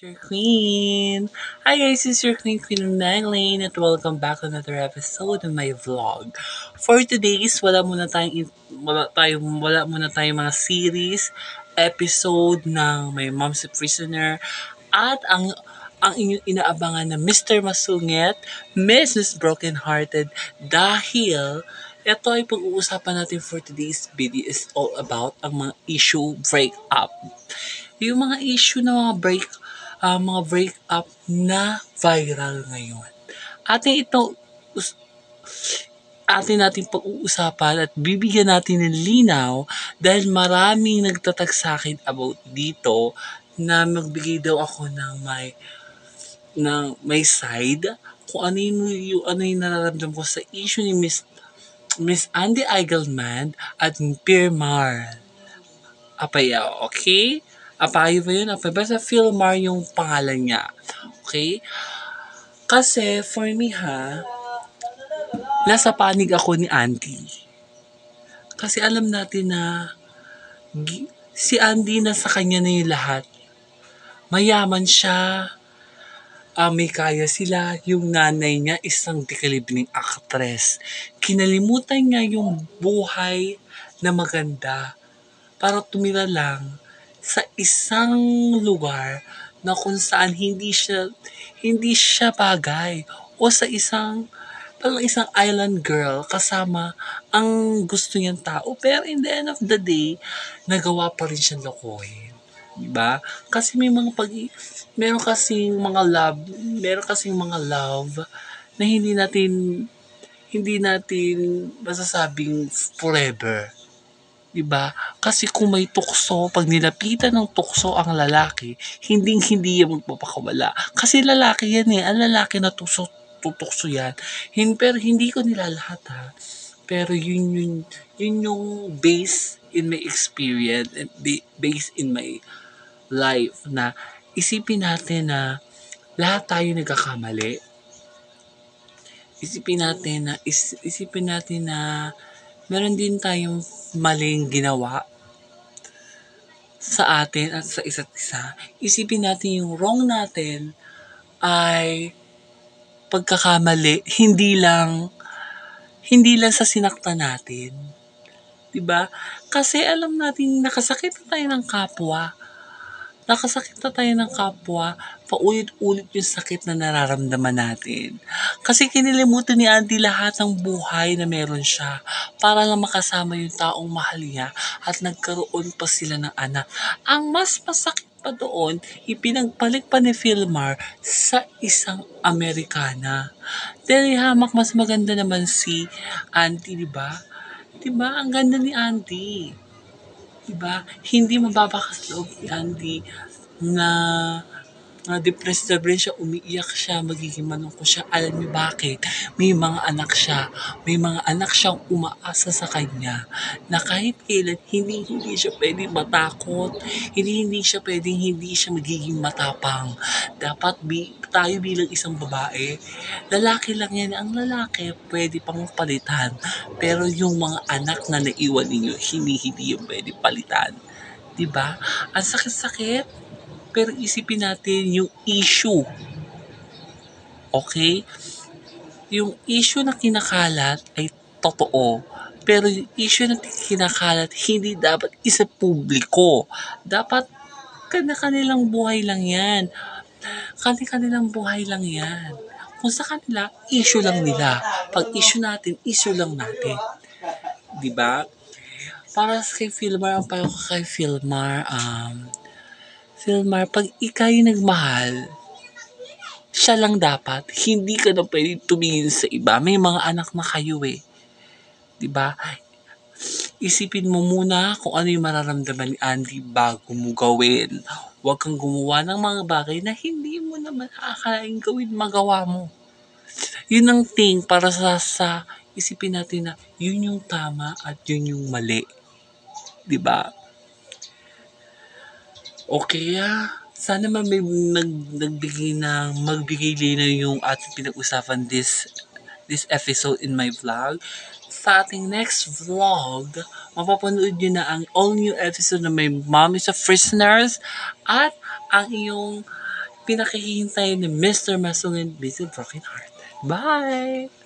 Your Queen. Hi guys, this is your Queen Madeline at welcome back to another episode of my vlog. For today's, wala muna tayong mga series, episode ng My Mom's a Prisoner at ang inyong inaabangan na Mr. Masungit, Mrs. Brokenhearted dahil ito ay pag-uusapan natin for today's video is all about ang mga issue breakup. Yung mga issue na mga breakup na viral ngayon. Atin ito, us- atin natin pag-uusapan at bibigyan natin ng linaw dahil maraming nagtatag sa akin about dito na magbigay daw ako ng may side kung ano yung nararamdaman ko sa issue ni Miss Andy Eigelman at Pierre Mar. Apaya, okay? Apayo ba yun? Apaya. Basta Philmar yung pangalan niya. Okay? Kasi, for me nasa panig ako ni Auntie. Kasi alam natin na si Andy nasa kanya na yung lahat. Mayaman siya, may kaya sila, yung nanay niya isang dekalibning aktres. Kinalimutan niya yung buhay na maganda para tumira lang sa isang lugar na kung saan hindi siya bagay o sa parang isang island girl kasama ang gusto niyang tao pero in the end of the day nagawa pa rin siyang lokohin, diba? Kasi meron kasing mga love na hindi natin masasabing forever. Diba? Kasi kung may tukso, pag nilapitan ng tukso ang lalaki, hindi yan magpapakawala. Kasi lalaki yan eh. Ang lalaki na tutukso yan. Pero hindi ko nilalahat ha. Pero yun yung base in my experience and base in my life na isipin natin na lahat tayo nagkakamali. Isipin natin na meron din tayong maling ginawa sa atin at sa isa't isa. Isipin natin yung wrong natin ay pagkakamali, hindi lang sa sinaktan natin. 'Di ba? Kasi alam natin nakasakit na tayo ng kapwa. Paulit-ulit yung sakit na nararamdaman natin. Kasi kinilimutan ni Auntie lahat ng buhay na meron siya para lang makasama yung taong mahal niya at nagkaroon pa sila ng anak. Ang mas masakit pa doon, ipinagpalit pa ni Philmar sa isang Amerikana. Dahil hamak mas maganda naman si Auntie, di ba? Di ba? Ang ganda ni Auntie. Diba? Hindi mababakas loob ni Andy na depressed na rin siya, umiiyak siya, magiging malungkot siya. Alam niyo bakit? May mga anak siya. May mga anak siyang umaasa sa kanya na kahit kailan hindi siya pwedeng matakot. Hindi siya pwedeng hindi siya magiging matapang. Dapat tayo bilang isang babae, lalaki lang yan. Ang lalaki pwede pang palitan. Pero yung mga anak na naiwan ninyo, hindi yung pwede palitan. Diba? Ang sakit-sakit. Pero isipin natin yung issue. Okay? Yung issue na kinakalat ay totoo. Pero yung issue na kinakalat, hindi dapat isa publiko. Dapat kanilang buhay lang yan. Kanilang buhay lang yan. Kung sa kanila, issue lang nila. Pag issue natin, issue lang natin. Diba? Para kay Philmar, ang payo ko kay Philmar, pag ika'y nagmahal, siya lang dapat. Hindi ka na pwede tumingin sa iba. May mga anak na kayo eh. Diba? Isipin mo muna kung ano yung mararamdaman ni Andy bago mo gawin. Huwag kang gumawa ng mga bagay na hindi mo naman akalain gawin, magawa mo. Yun ang thing para sa isipin natin na yun yung tama at yun yung mali. Diba? Okay sana man may magbigay linaw yung ating pinag-usapan this episode in my vlog. Sa ating next vlog, mapapanood nyo na ang all new episode na My Mom is a Prisoners at ang iyong pinakahihintayin ni Mr. Masungin Busy Broken Hearted. Bye!